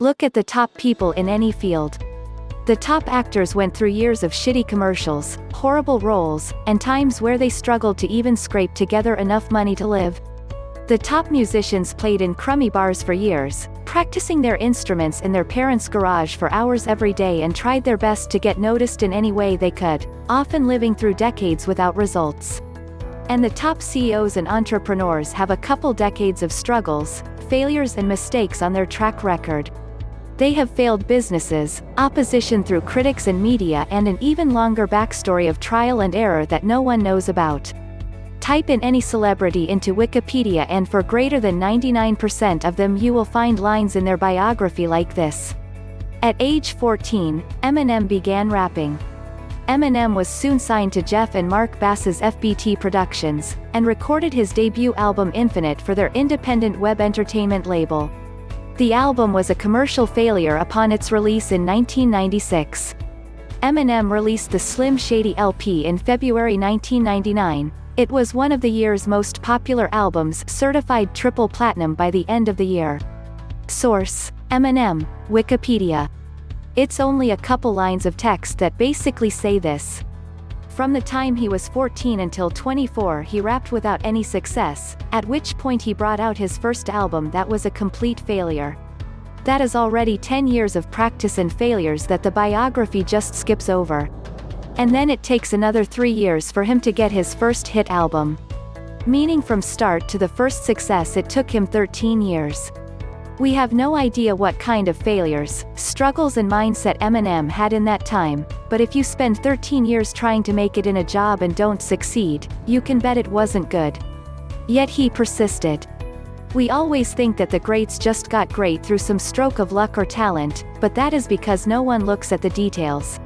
Look at the top people in any field. The top actors went through years of shitty commercials, horrible roles, and times where they struggled to even scrape together enough money to live. The top musicians played in crummy bars for years, practicing their instruments in their parents' garage for hours every day and tried their best to get noticed in any way they could, often living through decades without results. And the top CEOs and entrepreneurs have a couple decades of struggles, failures and mistakes on their track record. They have failed businesses, opposition through critics and media, and an even longer backstory of trial and error that no one knows about. Type in any celebrity into Wikipedia and for greater than 99% of them you will find lines in their biography like this. At age 14, Eminem began rapping. Eminem was soon signed to Jeff and Mark Bass's FBT Productions, and recorded his debut album Infinite for their independent web entertainment label. The album was a commercial failure upon its release in 1996. Eminem released the Slim Shady LP in February 1999. It was one of the year's most popular albums, certified triple platinum by the end of the year. Source: Eminem, Wikipedia. It's only a couple lines of text that basically say this. From the time he was 14 until 24 he rapped without any success, at which point he brought out his first album that was a complete failure. That is already 10 years of practice and failures that the biography just skips over. And then it takes another 3 years for him to get his first hit album. Meaning from start to the first success it took him 13 years. We have no idea what kind of failures, struggles and mindset Eminem had in that time, but if you spend 13 years trying to make it in a job and don't succeed, you can bet it wasn't good. Yet he persisted. We always think that the greats just got great through some stroke of luck or talent, but that is because no one looks at the details.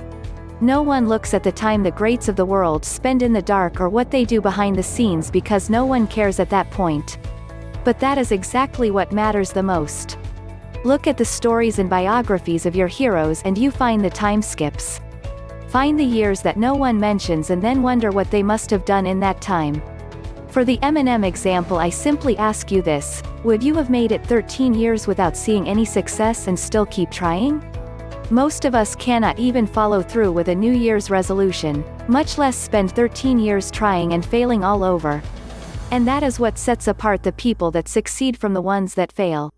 No one looks at the time the greats of the world spend in the dark or what they do behind the scenes because no one cares at that point. But that is exactly what matters the most. Look at the stories and biographies of your heroes and you find the time skips. Find the years that no one mentions and then wonder what they must have done in that time. For the Eminem example, I simply ask you this: would you have made it 13 years without seeing any success and still keep trying? Most of us cannot even follow through with a New Year's resolution, much less spend 13 years trying and failing all over. And that is what sets apart the people that succeed from the ones that fail.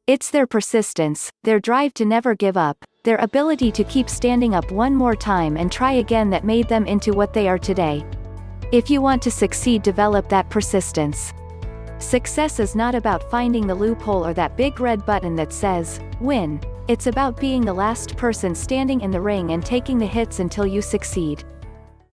It's their persistence, their drive to never give up, their ability to keep standing up one more time and try again that made them into what they are today. If you want to succeed, develop that persistence. Success is not about finding the loophole or that big red button that says, win. It's about being the last person standing in the ring and taking the hits until you succeed.